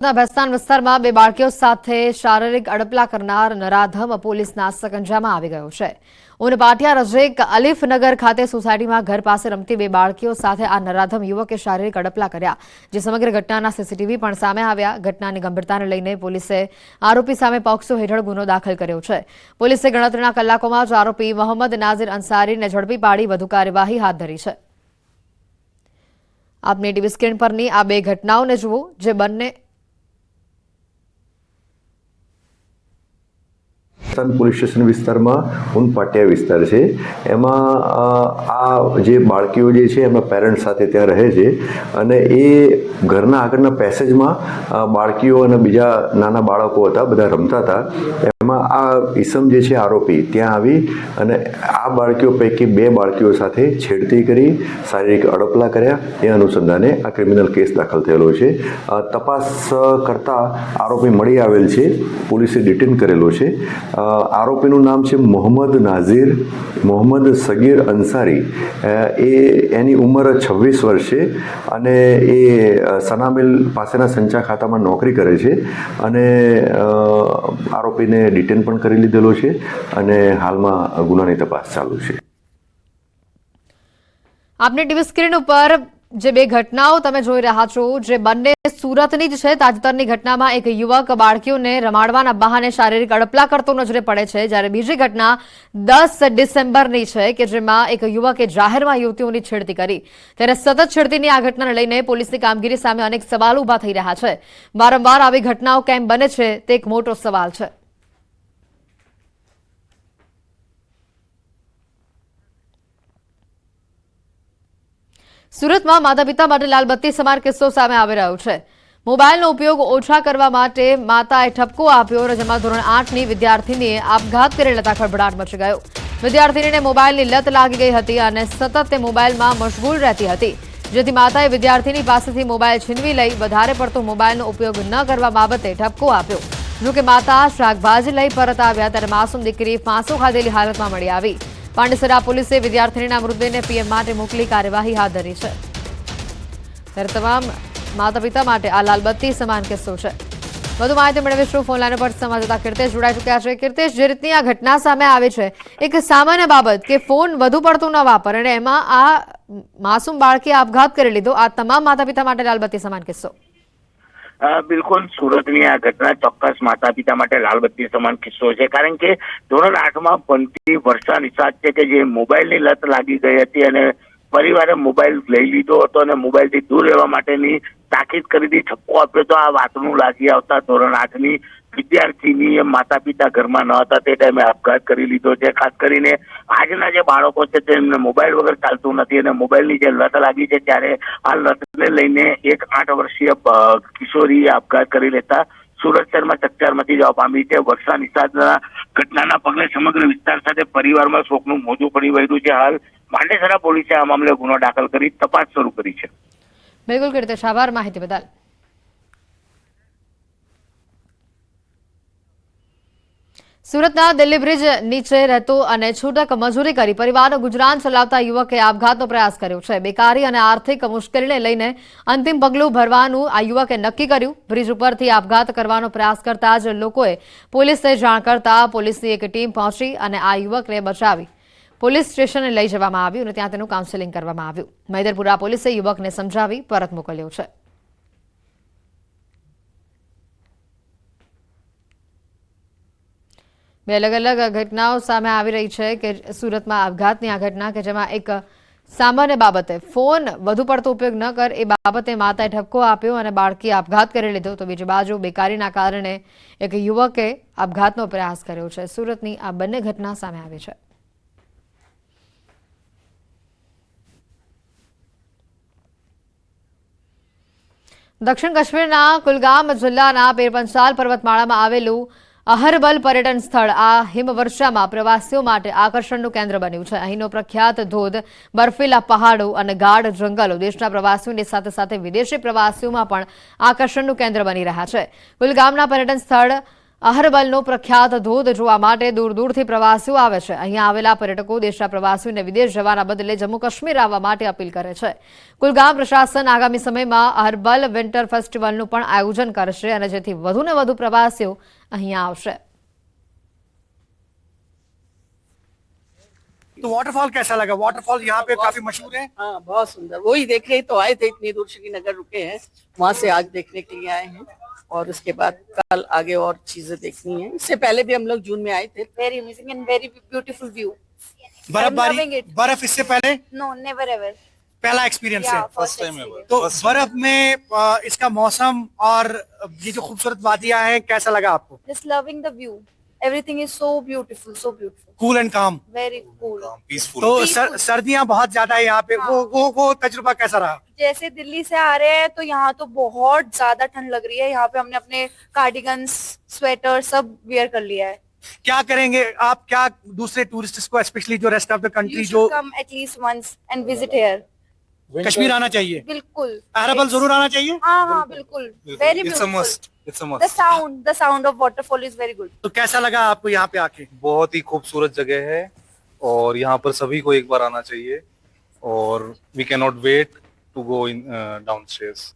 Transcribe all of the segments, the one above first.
ભેસ્તાન વિસ્તારમાં બે બાળકીઓ સાથે શારીરિક અડપલા કરનાર નરાધમ પોલીસના સકંજામાં આવી ગયો છે। ઉનપાટિયા નજીક અલીફનગર ખાતે સોસાયટીમાં ઘર પાસે રમતી બે બાળકીઓ સાથે આ નરાધમ યુવકે શારીરિક અડપલા કર્યા, જે સમગ્ર ઘટનાના સીસીટીવી પણ સામે આવ્યા। ઘટનાની ગંભીરતાને લઈને પોલીસે આરોપી સામે પોક્સો હેઠળ ગુનો દાખલ કર્યો છે। પોલીસે ગણતરીના કલાકોમાં જ આરોપી મોહમ્મદ નાઝીર અંસારીને ઝડપી પાડી વધુ કાર્યવાહી હાથ ધરી છે। આપની ટીવી સ્ક્રીન પરની આ બે ઘટનાઓને જુઓ, જે બંને પોલીસ સ્ટેશન વિસ્તારમાં ઉનપાટિયા વિસ્તાર છે। એમાં આ જે બાળકીઓ જે છે એમના પેરેન્ટ્સ સાથે ત્યાં રહે છે અને એ ઘરના આગળના પેસેજમાં બાળકીઓ અને બીજા નાના બાળકો હતા, બધા રમતા હતા। એમાં આ ઈસમ જે છે આરોપી ત્યાં આવી અને આ બાળકીઓ પૈકી બે બાળકીઓ સાથે છેડતી કરી, શારીરિક અડપલા કર્યા। એ અનુસંધાને આ ક્રિમિનલ કેસ દાખલ થયેલો છે। તપાસ કરતા આરોપી મળી આવેલ છે, પોલીસે ડિટેન કરેલો છે। આરોપીનું નામ છે મોહમ્મદ નાઝીર મોહમ્મદ સગીર અંસારી। એની ઉંમર 26 વર્ષ છે અને એ સનામિલ પાસેના સંચા ખાતામાં નોકરી કરે છે અને આરોપીને ડિટેન પણ કરી લીધેલો છે અને હાલમાં ગુનાની તપાસ ચાલુ છે। આપની ટીવી સ્ક્રીન ઉપર જે બે ઘટનાઓ તમે જોઈ રહ્યા છો, જે બંને સુરતની જ છે। તાજેતરની ઘટનામાં એક યુવક બાળકીઓને રમાડવાના બહાને શારીરિક અડપલા કરતો નજરે પડે છે, જ્યારે બીજી ઘટના 10 ડિસેમ્બરની છે કે જેમાં એક યુવકે જાહેરમાં યુવતીઓની છેડતી કરી। ત્યારે સતત છેડતીની આ ઘટનાને લઈને પોલીસની કામગીરી સામે અનેક સવાલો ઉભા થઈ રહ્યા છે। વારંવાર આવી ઘટનાઓ કેમ બને છે તે એક મોટો સવાલ છે। સુરતમાં માતા પિતા માટે લાલબત્તી સમાન કિસ્સો સામે આવી રહ્યો છે। મોબાઈલનો ઉપયોગ ઓછા કરવા માટે માતાએ ઠપકો આપ્યો, જેમાં ધોરણ 8ની વિદ્યાર્થીનીએ આપઘાત કરી લેતા ખળભળાટ મચી ગયો। વિદ્યાર્થીનીને મોબાઈલની લત લાગી ગઈ હતી અને સતત તે મોબાઈલમાં મશગુલ રહેતી હતી, જેથી માતાએ વિદ્યાર્થીની પાસેથી મોબાઈલ છીનવી લઈ વધારે પડતો મોબાઈલનો ઉપયોગ ન કરવા બાબતે ઠપકો આપ્યો। જોકે માતા શાકભાજી લઈ પરત આવ્યા ત્યારે માસૂમ દીકરી ફાંસો ખાધેલી હાલતમાં મળી આવી। પાંડેસરા પોલીસે વિદ્યાર્થીનીના મૃતદેહને પીએમ માટે મોકલી કાર્યવાહી હાથ ધરી છે। ત્યારે તમામ માતા પિતા માટે આ લાલબત્તી સમાન કિસ્સો છે। વધુ માહિતી મેળવીશું ફોન લાઈન પર સંવાદદાતા કીર્તેશ જોડાઈ ચૂક્યા છે। કીર્તેશ, જે રીતની આ ઘટના સામે આવે છે, એક સામાન્ય બાબત કે ફોન વધુ પડતું ન વાપર અને એમાં આ માસૂમ બાળકે આપઘાત કરી લીધો, આ તમામ માતા પિતા માટે લાલબત્તી સમાન કિસ્સો। બિલકુલ, સુરતની આ ઘટના ચોક્કસ માતા પિતા માટે લાલબત્તી સમાન કિસ્સો છે, કારણ કે ધોરણ 8માં ભણતી વર્ષા નિશાદ છે કે જે મોબાઈલની લત લાગી ગઈ હતી અને પરિવારે મોબાઈલ લઈ લીધો હતો અને મોબાઈલથી દૂર રહેવા માટેની તાકીદ કરી હતી, ઠપકો આપ્યો તો આ વાતનું લાગી આવતા ધોરણ 8ની વિદ્યાર્થીની માતા પિતા ઘરમાં ન હતા તે ટાઈમે આપઘાત કરી લીધો છે। ખાસ કરીને આજના જે બાળકો છે તેમને મોબાઈલ વગર ચાલતું નથી અને મોબાઈલની જે લત લાગી છે ત્યારે આ લતને લઈને એક 8 વર્ષીય કિશોરી આપઘાત કરી લેતા સુરત શહેરમાં ચકચાર મચી જવા પામી છે। વર્ષા નિશાદના ઘટનાના પગલે સમગ્ર વિસ્તાર સાથે પરિવારમાં શોકનું મોજું પડી વળ્યું છે। હાલ પાંડેસરા પોલીસે આ મામલે ગુનો દાખલ કરી તપાસ શરૂ કરી છે। બિલકુલ કીર્તેશ, આભાર માહિતી બદલ। સુરતના દિલ્હી બ્રિજ નીચે રહેતો અને છૂટક મજૂરી કરી પરિવારનું ગુજરાન ચલાવતા યુવકે આપઘાતનો પ્રયાસ કર્યો છે। બેકારી અને આર્થિક મુશ્કેલીને લઈને અંતિમ પગલું ભરવાનું આ યુવકે નક્કી કર્યું। બ્રિજ ઉપરથી આપઘાત કરવાનો પ્રયાસ કરતા જ લોકોએ પોલીસને જાણ કરતા પોલીસની એક ટીમ પહોંચી અને આ યુવકને બચાવી પોલીસ સ્ટેશને લઈ જવામાં આવ્યું અને ત્યાં તેનું કાઉન્સેલિંગ કરવામાં આવ્યું। મૈદરપુરા પોલીસે યુવકને સમજાવી પરત મોકલ્યો છે। બે અલગ અલગ ઘટનાઓ સામે આવી રહી છે કે સુરતમાં આપઘાતની આ ઘટના કે જેમાં એક સામાન્ય બાબતે ફોન વધુ પડતો ઉપયોગ ન કર એ બાબતે માતાએ ઠપકો આપ્યો અને બાળકીએ આપઘાત કરી લીધો, તો બીજી બાજુ બેકારીના કારણે એક યુવકે આપઘાતનો પ્રયાસ કર્યો છે। સુરતની આ બંને ઘટના સામે આવી છે। દક્ષિણ કાશ્મીરના કુલગામ જિલ્લાના પેરપંચાલ પર્વતમાળામાં આવેલું અહરબલ પર્યટન સ્થળ આ હિમવર્ષામાં પ્રવાસીઓ માટે આકર્ષણનું કેન્દ્ર બન્યું છે। અહીંનો પ્રખ્યાત ધોધ, બર્ફીલા પહાડો અને ગાઢ જંગલો દેશના પ્રવાસીઓની સાથે સાથે વિદેશી પ્રવાસીઓમાં પણ આકર્ષણનું કેન્દ્ર બની રહ્યા છે। કુલગામના પર્યટન સ્થળ અહરબલનો પ્રખ્યાત ધોધ જોવા માટે દૂર દૂરથી પ્રવાસીઓ આવે છે. અહીંયા આવેલા પર્યટકો દેશના પ્રવાસીઓને વિદેશ જવાના બદલે જમ્મુ કાશ્મીર આવવા માટે અપીલ કરે છે. કુલગામ પ્રશાસન આગામી સમયમાં અહરબલ વિન્ટર ફેસ્ટિવલનું પણ આયોજન કરશે અને જેથી વધુને વધુ પ્રવાસીઓ અહીંયા આવશે. तो वाटरफॉल कैसा लगा? वाटरफॉल यहाँ पे काफी मशहूर है। हाँ, बहुत सुंदर। वही देखने ही तो आए थे, इतनी दूर श्रीनगर रुके हैं, वहाँ से आज देखने के लिए आए हैं और उसके बाद कल आगे और चीजें देखनी है. इससे पहले भी हम लोग जून में आए थे. Very amazing and very beautiful view. I'm loving बर्फबारी it. बर्फ इससे पहले No, never ever. पहला एक्सपीरियंस है। Yeah, first experience. तो बर्फ में इसका मौसम और ये जो खूबसूरत वादियां हैं कैसा लगा आपको? Just loving the view. Everything is so beautiful, so beautiful. Cool and काम। Very cool. तो सर्दियां बहुत ज्यादा है यहाँ पे। हाँ। वो तजुर्बा कैसा रहा? जैसे दिल्ली से आ रहे हैं तो यहाँ तो बहुत ज्यादा ठंड लग रही है. यहाँ पे हमने अपने कार्डिगन्स, स्वेटर सब वियर कर लिया है. क्या करेंगे आप? क्या दूसरे टूरिस्ट्स को स्पेशली जो rest of the country You जो should come at least once and visit here. Kashmir आना चाहिए, बिल्कुल. अहरबल जरूर आना चाहिए। हाँ हाँ बिल्कुल. Very beautiful. The sound of waterfall is very good. तो कैसा लगा आपको यहाँ पे आके? बहुत ही खूबसूरत जगह है और यहाँ पर सभी को एक बार आना चाहिए और we can not wait to go in downstairs.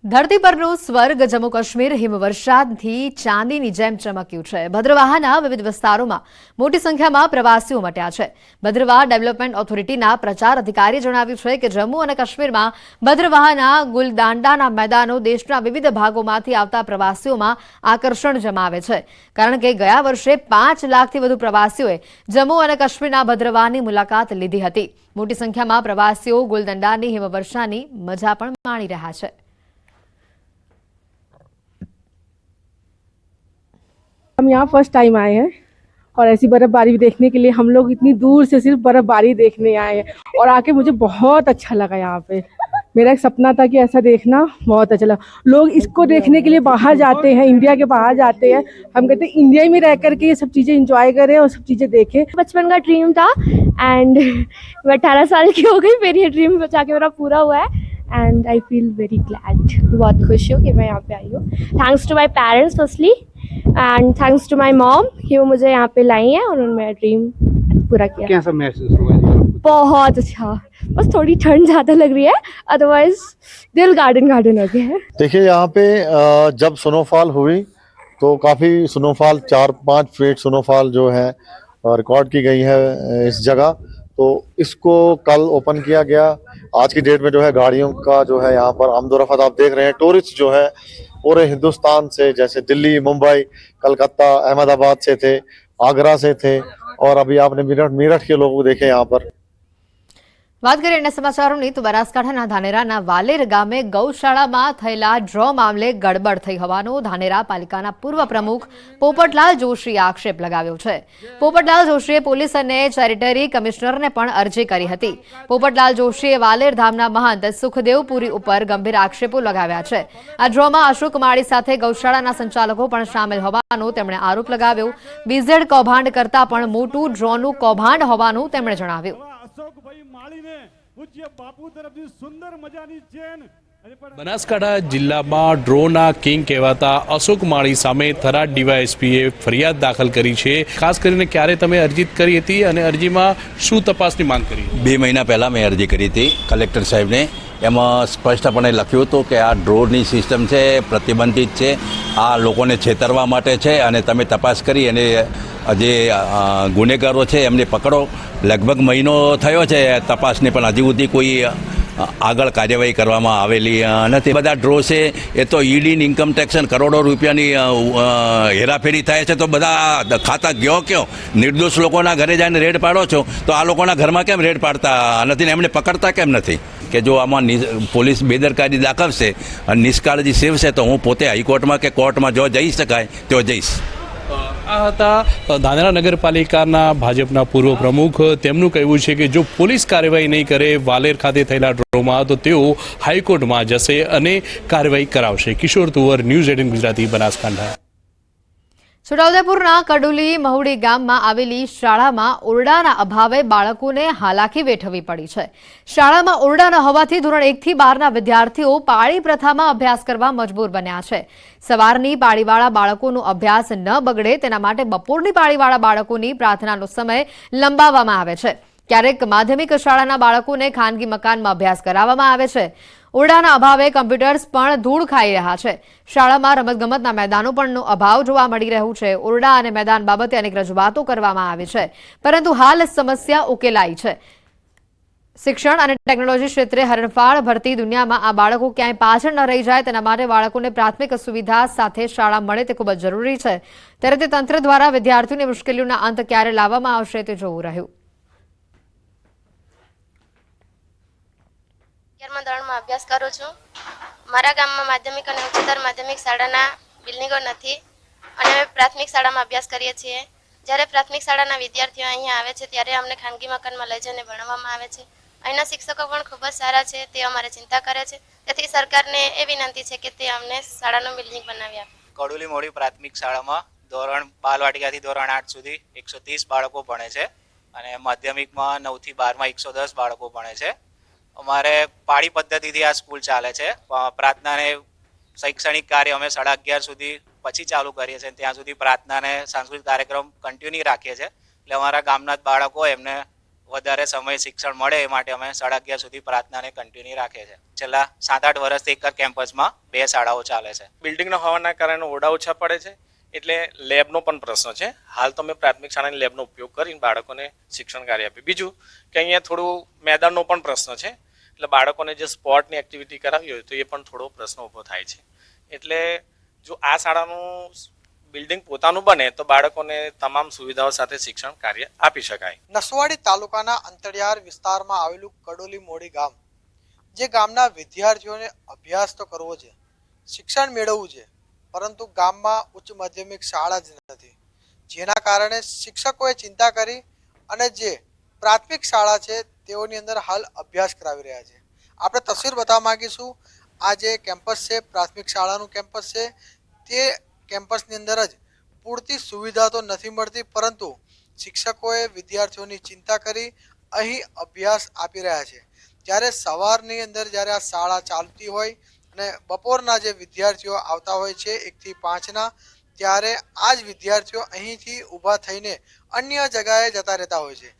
ધરતી પરનું સ્વર્ગ જમ્મુ કાશ્મીર હિમવર્ષાથી ચાંદીની જેમ ચમક્યું છે. ભદ્રવાહના વિવિધ વિસ્તારોમાં મોટી સંખ્યામાં પ્રવાસીઓ મટ્યા છે. ભદ્રવાહ ડેવલપમેન્ટ ઓથોરિટીના પ્રચાર અધિકારીએ જણાવ્યું છે કે જમ્મુ અને કાશ્મીરમાં ભદ્રવાહના ગુલદાંડાના મેદાનો દેશના વિવિધ ભાગોમાંથી આવતા પ્રવાસીઓમાં આકર્ષણ જમાવે છે. કારણ કે ગયા વર્ષે 5 લાખથી વધુ પ્રવાસીઓએ જમ્મુ અને કાશ્મીરના ભદ્રવાહની મુલાકાત લીધી હતી. મોટી સંખ્યામાં પ્રવાસીઓ ગુલદંડાની હિમવર્ષાની મજા પણ માણી રહ્યા છે. हम यहाँ फर्स्ट टाइम आए हैं और ऐसी बर्फबारी देखने के लिए हम लोग इतनी दूर से सिर्फ बर्फबारी देखने आए हैं और आके मुझे बहुत अच्छा लगा. यहाँ पे मेरा एक सपना था कि ऐसा देखना, बहुत अच्छा लगा. लोग इसको देखने के लिए बाहर जाते हैं, इंडिया के बाहर जाते हैं. हम कहते हैं इंडिया में रह करके ये सब चीज़ें एंजॉय करें और सब चीज़ें देखें. बचपन का ड्रीम था एंड मैं 18 साल की हो गई, फिर ये ड्रीम जाके मेरा पूरा हुआ है and I feel very glad. बहुत खुश हूँ कि मैं यहाँ पे आई हूँ. Thanks to my parents firstly and thanks to my mom कि वो मुझे यहाँ पे लाई है और उन्होंने मेरा ड्रीम पूरा किया. कैसा महसूस हुआ? बहुत अच्छा. बस थोड़ी ठंड ज़्यादा लग रही है, अदरवाइज दिल गार्डन हो गया है. देखिए यहाँ पे जब स्नोफॉल हुई तो काफ़ी स्नोफॉल 4-5 फीट स्नोफॉल जो है रिकॉर्ड की गई है इस जगह. तो इसको कल ओपन किया गया. आज की डेट में जो है गाड़ियों का जो है यहाँ पर आमदोरफ्त आप देख रहे हैं. टूरिस्ट जो है पूरे हिंदुस्तान से, जैसे दिल्ली, मुंबई, कलकत्ता, अहमदाबाद से थे, आगरा से थे और अभी आपने मेरठ के लोग देखे यहाँ पर. વાત કરીએ અન્ય સમાચારોની તો બનાસકાંઠાના ધાનેરાના વાલેર ગામે ગૌશાળામાં થયેલા ડ્રો મામલે ગડબડ થઈ હોવાનો ધાનેરા પાલિકાના પૂર્વ પ્રમુખ પોપટલાલ જોશીએ આક્ષેપ લગાવ્યો છે. પોપટલાલ જોશીએ પોલીસ અને ચેરિટરી કમિશનરને પણ અરજી કરી હતી. પોપટલાલ જોશીએ વાલેર ધામના મહંત સુખદેવપુરી ઉપર ગંભીર આક્ષેપો લગાવ્યા છે. આ ડ્રોમાં અશોક માળી સાથે ગૌશાળાના સંચાલકો પણ સામેલ હોવાનો તેમણે આરોપ લગાવ્યો. બીઝેડ કૌભાંડ કરતા પણ મોટું ડ્રોનું કૌભાંડ હોવાનું તેમણે જણાવ્યું. બનાસકાંઠા જિલ્લામાં ડ્રોના કિંગ કહેવાતા અશોક માળી સામે થરાદ ડીવાયએસપીએ ફરિયાદ દાખલ કરી છે. ખાસ કરીને ક્યારે તમે અરજી કરી હતી અને અરજીમાં શું તપાસની માંગ કરી? 2 મહિના પહેલાં મેં અરજી કરી હતી કલેક્ટર સાહેબને. એમાં સ્પષ્ટપણે લખ્યું હતું કે આ ડ્રોની સિસ્ટમ છે પ્રતિબંધિત છે, આ લોકોને છેતરવા માટે છે અને તમે તપાસ કરી અને જે ગુનેગારો છે એમને પકડો. લગભગ મહિનો થયો છે તપાસને પણ હજી સુધી કોઈ આગળ કાર્યવાહી કરવામાં આવેલી નથી. બધા ડ્રો છે એ તો ઈડીની ઇન્કમ ટેક્સ કરોડો રૂપિયાની હેરાફેરી થાય છે તો બધા ખાતા ગયો ક્યો? નિર્દોષ લોકોના ઘરે જઈને રેડ પાડો છો તો આ લોકોના ઘરમાં કેમ રેડ પાડતા નથી ને એમને પકડતા કેમ નથી? કે જો આમાં પોલીસ બેદરકારી દાખવશે અને નિષ્કાળજી સેવશે તો હું પોતે હાઈકોર્ટમાં કે કોર્ટમાં જો જઈ શકાય તો જઈશ. આ હતા ધાનેરા નગરપાલિકાના ભાજપના પૂર્વ પ્રમુખ. તેમનું કહેવું છે કે જો પોલીસ કાર્યવાહી નહીં કરે વાલેર ખાતે થયેલા ડ્રોમાં તો તેઓ હાઈકોર્ટમાં જશે અને કાર્યવાહી કરાવશે. કિશોર તુવર, ન્યૂઝ 18 ગુજરાતી, બનાસકાંઠા. છોટાઉદેપુરના કડુલી મહુડી ગામમાં આવેલી શાળામાં ઓરડાના અભાવે બાળકોને હાલાકી વેઠવી પડી છે. શાળામાં ઓરડા ન હોવાથી ધોરણ 1 થી 12ના વિદ્યાર્થીઓ પાળી પ્રથામાં અભ્યાસ કરવા મજબૂર બન્યા છે. સવારની પાળીવાળા બાળકોનો અભ્યાસ ન બગડે તેના માટે બપોરની પાળીવાળા બાળકોની પ્રાર્થનાનો સમય લંબાવવામાં આવે છે. ક્યારેક માધ્યમિક શાળાના બાળકોને ખાનગી મકાનમાં અભ્યાસ કરાવવામાં આવે છે. ઓરડાના અભાવે કમ્પ્યુટર્સ પણ ધૂળ ખાઈ રહ્યા છે. શાળામાં રમતગમતના મેદાનો પણનો અભાવ જોવા મળી રહ્યું છે. ઓરડા અને મેદાન બાબતે અનેક રજૂઆતો કરવામાં આવી છે, પરંતુ હાલ સમસ્યા ઉકેલાઈ છે. શિક્ષણ અને ટેકનોલોજી ક્ષેત્રે હરણફાળ ભરતી દુનિયામાં આ બાળકો ક્યાંય પાછળ ન રહી જાય તેના માટે બાળકોને પ્રાથમિક સુવિધા સાથે શાળા મળે તે ખૂબ જ જરૂરી છે. ત્યારે તે તંત્ર દ્વારા વિદ્યાર્થીઓની મુશ્કેલીઓના અંત ક્યારે લાવવામાં આવશે તે જોવું રહ્યું. ધોરણમાં અભ્યાસ કરું છું. મારા ગામમાં માધ્યમિક અને ઉચ્ચતર માધ્યમિક શાળાના બિલ્ડિંગો નથી અને અમે પ્રાથમિક શાળામાં અભ્યાસ કરીએ છીએ. જ્યારે પ્રાથમિક શાળાના વિદ્યાર્થીઓ અહીંયા આવે છે ત્યારે અમને ખાનગી મકાનમાં લઈ જઈને ભણાવવામાં આવે છે. અહીંના શિક્ષકો પણ ખૂબ જ સારા છે, તે અમારે ચિંતા કરે છે. તેથી સરકારને એ વિનંતી છે કે તે અમને શાળાનું બિલ્ડિંગ બનાવી આપે. કડુલી મોડી પ્રાથમિક શાળામાં ધોરણ બાલવાટિકાથી ધોરણ 8 સુધી 130 બાળકો ભણે છે અને માધ્યમિકમાં 9 થી 12માં 110 બાળકો ભણે છે. અમારે પાળી પદ્ધતિથી આ સ્કૂલ ચાલે છે. પ્રાર્થનાને શૈક્ષણિક કાર્ય અમે 11:30 સુધી પછી ચાલુ કરીએ છીએ. ત્યાં સુધી પ્રાર્થનાને સાંસ્કૃતિક કાર્યક્રમ કન્ટિન્યુ રાખીએ છીએ. એટલે અમારા ગામના જ બાળકો એમને વધારે સમય શિક્ષણ મળે એ માટે અમે 11:30 સુધી પ્રાર્થનાને કન્ટિન્યુ રાખીએ છીએ. છેલ્લા 7-8 વર્ષથી એક જ કેમ્પસમાં 2 શાળાઓ ચાલે છે. બિલ્ડિંગ ન હોવાના કારણે ઓરડા ઓછા પડે છે, એટલે લેબનો પણ પ્રશ્ન છે. હાલ તો અમે પ્રાથમિક શાળાની લેબનો ઉપયોગ કરીને બાળકોને શિક્ષણ કાર્ય આપીએ. બીજું કે અહીંયા થોડું મેદાનનો પણ પ્રશ્ન છે, એટલે બાળકોને જે સ્પોર્ટની એક્ટિવિટી કરાવી હોય તો એ પણ થોડો પ્રશ્ન ઊભો થાય છે. એટલે જો આ શાળાનું બિલ્ડિંગ પોતાનું બને તો બાળકોને તમામ સુવિધાઓ સાથે શિક્ષણ કાર્ય આપી શકાય. નસવાડી તાલુકાના અંતરિયાળ વિસ્તારમાં આવેલું કડોલી મોડી ગામ, જે ગામના વિદ્યાર્થીઓને અભ્યાસ તો કરવો છે, શિક્ષણ મેળવવું છે, પરંતુ ગામમાં ઉચ્ચ માધ્યમિક શાળા જ નથી, જેના કારણે શિક્ષકોએ ચિંતા કરી અને જે પ્રાથમિક શાળા છે તેઓની અંદર હાલ અભ્યાસ કરાવી રહ્યા છે. આપણે તસવીર બતાવવા માંગીશું. આ જે કેમ્પસ છે, પ્રાથમિક શાળાનું કેમ્પસ છે, તે કેમ્પસની અંદર જ પૂરતી સુવિધા તો નથી મળતી, પરંતુ શિક્ષકોએ વિદ્યાર્થીઓની ચિંતા કરી અહીં અભ્યાસ આપી રહ્યા છે. જ્યારે સવારની અંદર જ્યારે આ શાળા ચાલતી હોય અને બપોરના જે વિદ્યાર્થીઓ આવતા હોય છે 1 થી 5ના, ત્યારે આ જ વિદ્યાર્થીઓ અહીંથી ઊભા થઈને અન્ય જગાએ જતા રહેતા હોય છે.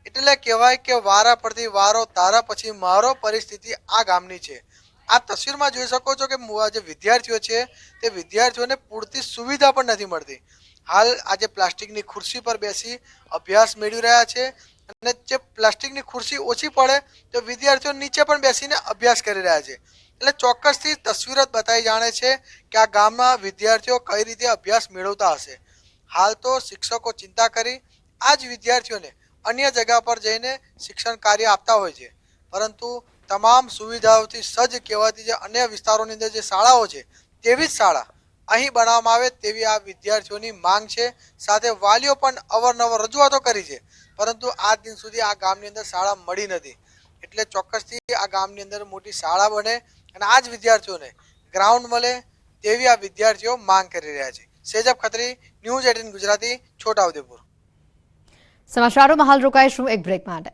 એટલે કહેવાય કે વારા પરથી વારો તારા પછી મારો પરિસ્થિતિ આ ગામની છે. આ તસવીરમાં જોઈ શકો છો કે જે વિદ્યાર્થીઓ છે તે વિદ્યાર્થીઓને પૂરતી સુવિધા પણ નથી મળતી. હાલ આજે પ્લાસ્ટિકની ખુરશી પર બેસી અભ્યાસ મેળવી રહ્યા છે અને જે પ્લાસ્ટિકની ખુરશી ઓછી પડે તો વિદ્યાર્થીઓ નીચે પણ બેસીને અભ્યાસ કરી રહ્યા છે. એટલે ચોક્કસથી તસવીર જ બતાવી જાણે છે કે આ ગામના વિદ્યાર્થીઓ કઈ રીતે અભ્યાસ મેળવતા હશે. હાલ તો શિક્ષકો ચિંતા કરી આ જ વિદ્યાર્થીઓને અન્ય જગ્યા પર જઈને શિક્ષણ કાર્ય આપતા હોય છે, પરંતુ તમામ સુવિધાઓથી સજ્જ કહેવાતી જે અન્ય વિસ્તારોની અંદર જે શાળાઓ છે તેવી જ શાળા અહીં બનાવવામાં આવે તેવી આ વિદ્યાર્થીઓની માંગ છે. સાથે વાલીઓ પણ અવારનવાર રજૂઆતો કરી છે, પરંતુ આજ દિન સુધી આ ગામની અંદર શાળા મળી નથી. એટલે ચોક્કસથી આ ગામની અંદર મોટી શાળા બને અને આ જ વિદ્યાર્થીઓને ગ્રાઉન્ડ મળે તેવી આ વિદ્યાર્થીઓ માંગ કરી રહ્યા છે. સેજબ ખત્રી, ન્યૂઝ 18 ગુજરાતી, છોટાઉદેપુર. સમાચારોમાં હાલ રોકાઈશું એક બ્રેક માટે.